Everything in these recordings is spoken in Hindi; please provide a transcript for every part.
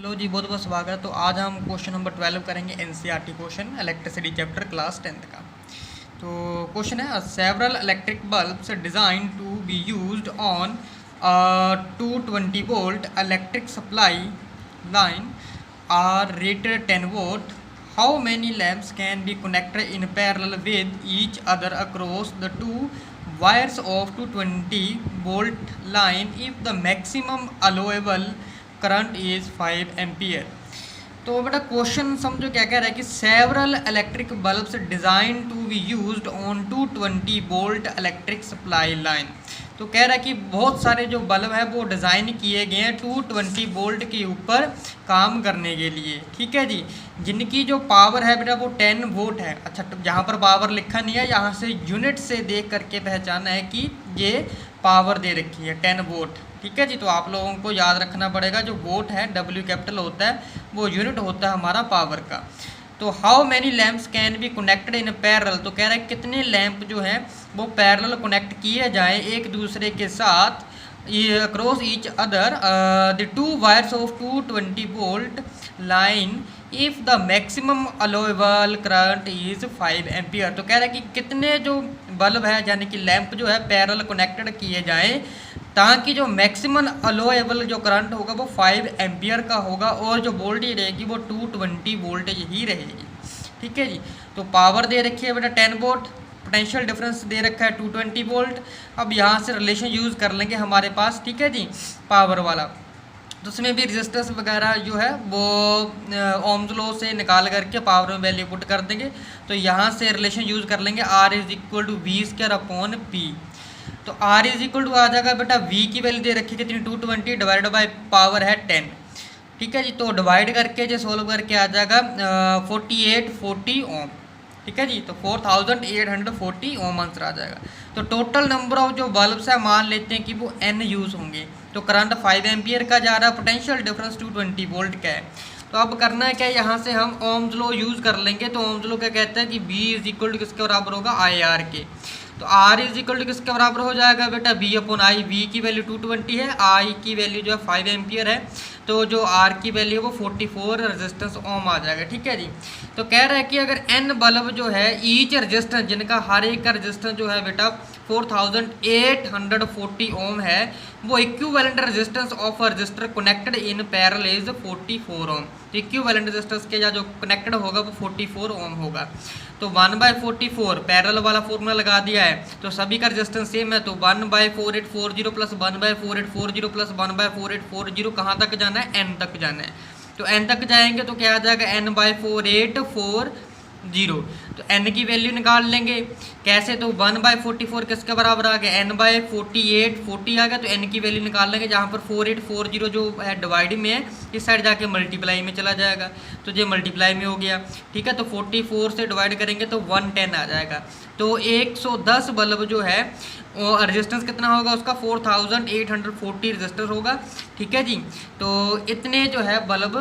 लो जी, बहुत बहुत स्वागत है। तो आज हम क्वेश्चन नंबर 12 करेंगे NCERT question electricity chapter class 10th का। तो क्वेश्चन है several electric bulbs design to be used on 220 volt electric supply line are rated 10 watt. How many lamps can be connected in parallel with each other across the two wires of 220 volt line if the maximum allowable current is 5 ampere. तो बेटा क्वेश्चन समझो क्या कह रहा है कि several electric bulbs design to be used on 220 volt electric supply line. तो कह रहा है कि बहुत सारे जो बल्ब है वो डिज़ाइन किए गए हैं 220 वोल्ट के ऊपर काम करने के लिए, ठीक है जी, जिनकी जो पावर है बेटा वो 10 वोल्ट है। अच्छा, तो यहाँ पर पावर लिखा नहीं है, यहाँ से यूनिट से देख करके पहचाना है कि ये पावर दे रखी है 10 वोल्ट, ठीक है जी। तो आप लोगों को याद रखना पड़ेगा, जो वोट है W कैपिटल होता है, वो यूनिट होता है हमारा पावर का। तो how many lamps can be connected in parallel, तो कह रहा है कितने लैंप जो हैं वो पैरेलल कनेक्ट किए जाएं एक दूसरे के साथ across each other the two wires of 220 volt line if the maximum allowable current is 5 ampere. तो कह रहा है कि कितने जो बल्ब है यानी कि लैंप जो है पैरेलल कनेक्टेड किए जाएं ताकि जो मैक्सिमम अलाउएबल जो करंट होगा वो 5 एम्पियर का होगा और जो वोल्टेज रहेगी वो 220 वोल्टेज ही रहेगी, ठीक है जी। तो पावर दे रखी है बेटा 10 वोल्ट, पोटेंशियल डिफरेंस दे रखा है 220 वोल्ट। अब यहाँ से रिलेशन यूज़ कर लेंगे हमारे पास, ठीक है जी, पावर वाला। तो उसमें भी रेजिस्टेंस वगैरह जो है वो ओम्स लॉ से निकाल करके पावर में वैल्यू पुट कर देंगे। तो यहाँ से रिलेशन यूज़ कर लेंगे R is equal to V² P। तो R इज इक्वल टू आ जाएगा बेटा V की वैल्यू दे रखी कितनी 220 डिवाइड बाय पावर है 10, ठीक है जी। तो डिवाइड करके जो सोल्व करके आ जाएगा 4840 ओम, ठीक है जी। तो 4840 ओम आंसर आ जाएगा। तो टोटल नंबर ऑफ जो बल्ब्स है मान लेते हैं कि वो N यूज़ होंगे। तो करंट 5 एम्पियर का जा रहा है, पोटेंशियल डिफरेंस 220 वोल्ट का है। तो अब करना है क्या, यहाँ से हम ओम्स लॉ यूज़ कर लेंगे। तो ओम्स लॉ क्या कहता है कि V इज इक्वल टू किसके बराबर होगा IR के। तो R इज इक्वल टू किसके बराबर हो जाएगा बेटा V/I। V की वैल्यू 220 है, I की वैल्यू जो है 5 एम्पियर है। तो जो R की वैल्यू है वो 44 रेजिस्टेंस ओम आ जाएगा, ठीक है जी। तो कह रहा है कि अगर N बल्ब जो है ईच रेजिस्टेंस, जिनका हर एक का रेजिस्टेंस जो है बेटा 4840 ओम है, वो equivalent resistance of register connected in parallel is 44 ओम। तो इक्विवेलेंट रेजिस्टेंस के जो कनेक्टेड होगा वो 44 ओम होगा। तो 1/44 पैरेलल वाला फॉर्मूला लगा दिया है, तो सभी का रेजिस्टेंस सेम है। तो 1/4840 प्लस 1/4840 प्लस 1/4840 कहाँ तक जाना है, N तक जाना है। तो N तक जाएंगे तो क्या आ जाएगा N/4840। तो N की वैल्यू निकाल लेंगे कैसे, तो 1/44 किसके बराबर आ गया, N/4840 आ गया। तो N की वैल्यू निकाल लेंगे, जहाँ पर 4840 जो है डिवाइड में है, इस साइड जाके मल्टीप्लाई में चला जाएगा। तो ये मल्टीप्लाई में हो गया, ठीक है। तो 44 से डिवाइड करेंगे तो 110 आ जाएगा। तो 110 बल्ब जो है रेजिस्टेंस कितना होगा उसका 4840 रेजिस्टेंस होगा, ठीक है जी। तो इतने जो है बल्ब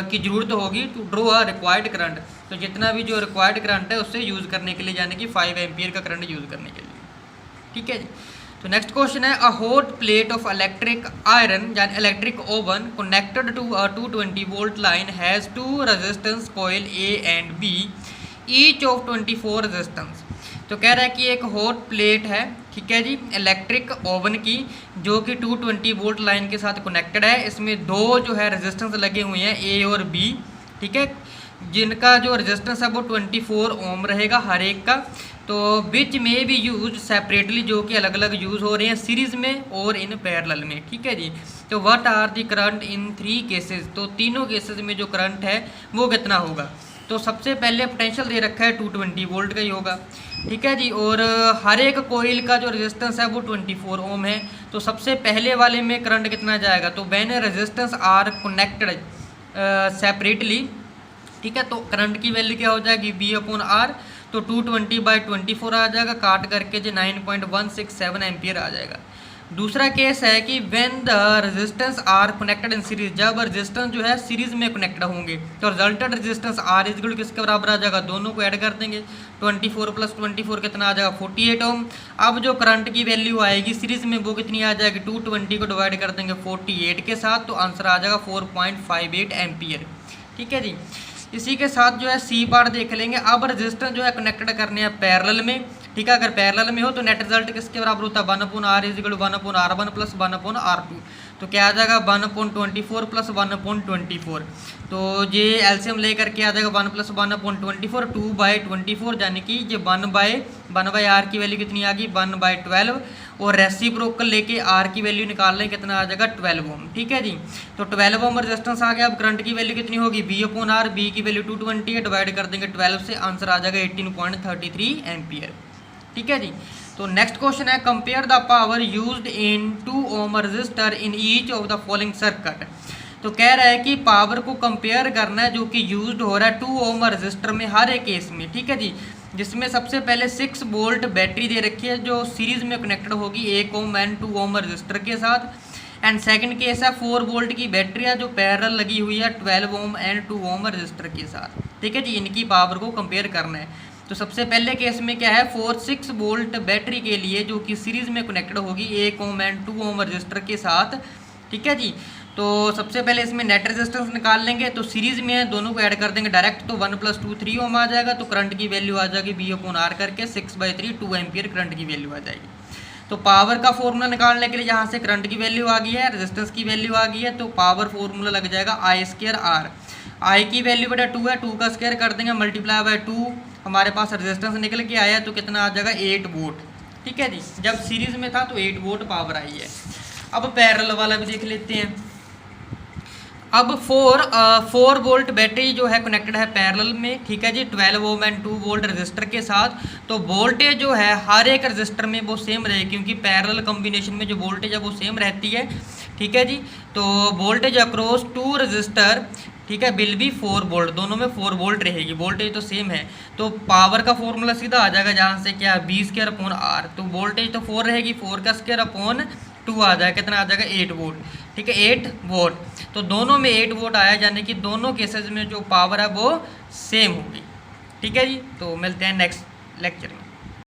की ज़रूरत होगी to draw a required current. तो जितना भी जो रिक्वायर्ड करंट है उससे यूज़ करने के लिए, यानी कि 5 एम्पियर का करंट यूज़ करने के लिए, ठीक है जी। तो नेक्स्ट क्वेश्चन है a hot plate of electric iron यानी electric oven connected to a 220 volt line has 2 resistance coil A and B each of 24 resistance. तो कह रहा है कि एक हॉट प्लेट है, ठीक है जी, इलेक्ट्रिक ओवन की, जो कि 220 वोल्ट लाइन के साथ कनेक्टेड है। इसमें दो जो है रेजिस्टेंस लगे हुए हैं A और B, ठीक है, जिनका जो रेजिस्टेंस है वो 24 ओम रहेगा हर एक का। तो विच में भी यूज सेपरेटली, जो कि अलग अलग यूज़ हो रहे हैं सीरीज़ में और इन पैरेलल में, ठीक है जी। तो what are the current in 3 cases, तो तीनों केसेस में जो करंट है वो कितना होगा। तो सबसे पहले पोटेंशियल दे रखा है 220 वोल्ट का ही होगा, ठीक है जी। और हर एक कोइल का जो रेजिस्टेंस है वो 24 ओम है। तो सबसे पहले वाले में करंट कितना जाएगा, तो when resistance are connected separately, ठीक है, तो करंट की वैल्यू क्या हो जाएगी V/R। तो 220/24 आ जाएगा, काट करके जो 9.167 एम्पियर आ जाएगा। दूसरा केस है कि when the resistance are connected in series, जब रेजिस्टेंस जो है सीरीज में कनेक्टेड होंगे तो resulted resistance R is equal to किसके बराबर आ जाएगा, दोनों को ऐड कर देंगे, 24 प्लस 24 कितना आ जाएगा 48 ओम। अब जो करंट की वैल्यू आएगी सीरीज में वो कितनी आ जाएगी, 220 को डिवाइड कर देंगे 48 के साथ, तो आंसर आ जाएगा 4.58 एम्पियर। ठीक है जी। इसी के साथ जो है सी पार्ट देख लेंगे। अब रेजिस्टेंस जो है कनेक्टेड करने हैं पैरेलल में। ठीक है, अगर पैरेलल में हो तो नेट रिजल्ट किसके बराबर होता है, 1/r is equal to 1/r1 plus 1/r2, तो क्या आ जाएगा 1/24 प्लस 1/24। तो ये एलसीएम लेकर के आ जाएगा 1 प्लस 1/24, 2/24, यानी कि ये 1/r की वैल्यू कितनी आ गई 1/12, और रेसिप्रोकल लेके आर की वैल्यू निकाल लें, कितना आ जाएगा 12 ओम। ठीक है जी। तो 12 ओम रेजिस्टेंस आ गया। अब करंट की वैल्यू कितनी होगी, V/R, बी की वैल्यू 220 है, डिवाइड कर देंगे 12 से, आंसर आ जाएगा 18.33 एम्पियर। ठीक है जी। तो नेक्स्ट क्वेश्चन है, compare the power used in 2 ohm resistor in each of the following circuit. तो कह रहा है कि पावर को कंपेयर करना है जो कि यूज्ड हो रहा है 2 ओम रजिस्टर में हर एक केस में। ठीक है जी। जिसमें सबसे पहले 6 वोल्ट बैटरी दे रखी है जो सीरीज में कनेक्टेड होगी 1 ओम एंड 2 ओम रजिस्टर के साथ। एंड सेकंड केस है 4 वोल्ट की बैटरी है जो पैरेलल लगी हुई है 12 ओम एंड 2 ओम रजिस्टर के साथ। ठीक है जी। इनकी पावर को कंपेयर करना है। तो सबसे पहले केस में क्या है, 6 वोल्ट बैटरी के लिए जो कि सीरीज में कनेक्टेड होगी 1 ओम एंड 2 ओम रजिस्टर के साथ। ठीक है जी। तो सबसे पहले इसमें नेट रेजिस्टेंस निकाल लेंगे। तो सीरीज में है, दोनों को ऐड कर देंगे डायरेक्ट, तो 1 + 2 3 ओम आ जाएगा। तो करंट की वैल्यू आ जाएगी V/R करके 6/3 2 एम्पियर करंट की वैल्यू आ जाएगी। तो पावर का फॉर्मूला निकालने के लिए यहाँ से करंट की वैल्यू आ गई है, रेजिस्टेंस की वैल्यू आ गई है, तो पावर फॉर्मूला लग जाएगा I²R। आई की वैल्यू बेटा 2 है, 2 का स्क्वायर कर देंगे मल्टीप्लाई बाय 2, हमारे पास रेजिस्टेंस निकल के आया तो कितना आ जाएगा 8 वोल्ट। ठीक है जी। जब सीरीज में था तो 8 वोल्ट पावर आई है। अब पैरेलल वाला भी देख लेते हैं। अब 4 वोल्ट बैटरी जो है कनेक्टेड है पैरेलल में। ठीक है जी। 12 ओम एंड 2 वोल्ट रजिस्टर के साथ। तो वोल्टेज जो है हर एक रजिस्टर में वो सेम रहेगी क्योंकि पैरेलल कॉम्बिनेशन में जो वोल्टेज है वो सेम रहती है। ठीक है जी। तो वोल्टेज अक्रॉस 2 रजिस्टर, ठीक है, विल बी 4 वोल्ट, दोनों में 4 वोल्ट रहेगी, वोल्टेज तो सेम है। तो पावर का फॉर्मूला सीधा आ जाएगा जहाँ से क्या V²/R। तो वोल्टेज तो 4 रहेगी, 4 का स्क्वायर अपॉन 2 आ जाएगा, कितना आ जाएगा 8 वोल्ट। ठीक है, 8 वोल्ट। तो दोनों में 8 वोल्ट आया, यानी कि दोनों केसेस में जो पावर है वो सेम होगी। ठीक है जी। तो मिलते हैं नेक्स्ट लेक्चर में।